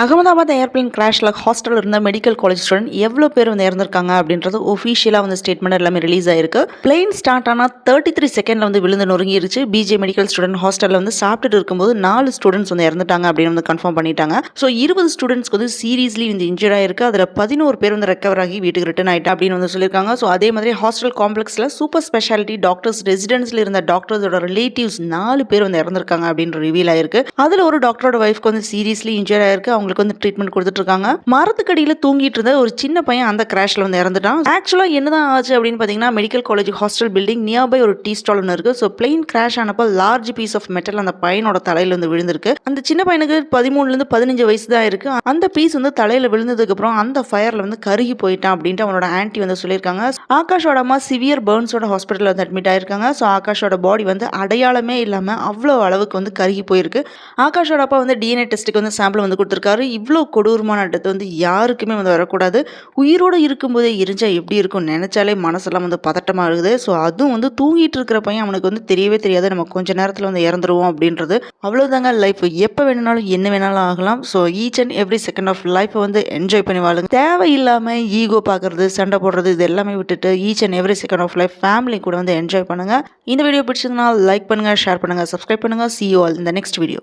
Ahmedabad airplane கிராஷ்ல ஹாஸ்டலில் இருந்த medical college student எவ்வளோ பேர் வந்து இறந்திருக்காங்க அப்படின்றது ஒஃபிஷியலாக வந்து ஸ்டேட்மெண்ட் எல்லாமே ரிலீஸ் ஆயிருக்கு. பிளேன் ஸ்டார்ட் ஆனால் 33 செகண்ட்ல வந்து விழுந்து நொறுங்கிருச்சு. பிஜே மெடிக்கல் ஸ்டூடெண்ட் ஹாஸ்டலில் வந்து சாப்பிட்டுட்டு இருக்கும்போது 4 ஸ்டூடெண்ட்ஸ் வந்து இறந்துட்டாங்க அப்படின்னு வந்து கன்ஃபார்ம் பண்ணிட்டாங்க. ஸோ 20 ஸ்டூடெண்ட்ஸ்க்கு வந்து சீரியஸ்லி வந்து இன்ஜூர் ஆயிருக்கு. அதில் 11 பேர் வந்து ரெக்கவர் ஆகி வீட்டுக்கு ரிட்டர்ன் ஆயிட்டா அப்படின்னு வந்து சொல்லியிருக்காங்க. ஸோ அதே மாதிரி ஹாஸ்டல் காம்ப்ளெக்ஸில் சூப்பர் ஸ்பெஷாலிட்டி டாக்டர்ஸ் ரெசிடென்ஸ்ல இருந்த டாக்டர்ஸோட ரிலேட்டிவ்ஸ் 4 பேர் வந்து இறந்திருக்காங்க அப்படின்னு ரிவீல் ஆயிருக்கு. அதில் ஒரு டாக்டரோட ஒய்ஃப்க்கு வந்து சீரியஸ்லி இன்ஜூர் ஆயிருக்கு. அவங்களுக்கு வந்து ட்ரீட்மெண்ட் கொடுத்துட்டு இருக்காங்க. மரத்துக்கடியில தூங்கிட்டு இருந்த ஒரு சின்ன பையன் அந்த கிராஷ்ல வந்து இறந்துட்டான். ஆக்சுவலா என்னதான் ஆச்சு அப்படின்னு பாத்தீங்கன்னா, medical college hostel building nearby ஒரு டீ ஸ்டால் ஒன்று இருக்கு. ஸோ பிளேன் கிராஷ் ஆனப்போ லார்ஜ் பீஸ் ஆஃப் மெட்டல் அந்த பையனோட தலையில வந்து விழுந்திருக்கு. அந்த சின்ன பையனுக்கு 13ல இருந்து 15 வயசு தான் இருக்கு. அந்த பீஸ் வந்து தலையில விழுந்ததுக்கு அப்புறம் அந்த ஃபயர்ல வந்து கருகி போயிட்டான் அப்படின்ட்டு அவனோட ஆன்ட்டி வந்து சொல்லியிருக்காங்க. ஆகாஷோட அம்மா சிவியர் பர்ன்ஸோட ஹாஸ்பிட்டல் வந்து அட்மிட் ஆயிருக்காங்க. ஸோ ஆகாஷோட பாடி வந்து அடையாளமே இல்லாம அவ்வளோ அளவுக்கு வந்து கருகி போயிருக்கு. ஆகாஷோட அப்பா வந்து டிஎன்ஏ டெஸ்ட்டுக்கு வந்து சாம்பிள் வந்து கொடுத்துருக்காரு. இவ்வளோ கொடூரமான டெத் வந்து யாருக்குமே வந்து வரக்கூடாது. உயிரோடு இருக்கும்போதே எரிஞ்சா எப்படி இருக்கும் நினைச்சாலே மனசெல்லாம் வந்து பதட்டமாக இருக்குது. ஸோ அதுவும் வந்து தூங்கிட்டு இருக்கிற பையன் அவனுக்கு வந்து தெரியவே தெரியாது நம்ம கொஞ்ச நேரத்தில் வந்து இறந்துருவோம் அப்படின்றது. அவ்வளோதாங்க லைஃப். எப்போ வேணுனாலும் என்ன வேணாலும் ஆகலாம். So each and every second of லைஃப்பை வந்து என்ஜாய் பண்ணி வாழுங்க. தேவையில்லாமல் ஈகோ பார்க்கறது, சண்டை போடுறது இது எல்லாமே விட்டுட்டு each and every second of life family கூட வந்து என்ஜாய் பண்ணுங்க. இந்த வீடியோ பிடிச்சதுன்னா லைக் பண்ணுங்க, ஷேர் பண்ணுங்க, சப்ஸ்கிரைப் பண்ணுங்க. See you all in the next video.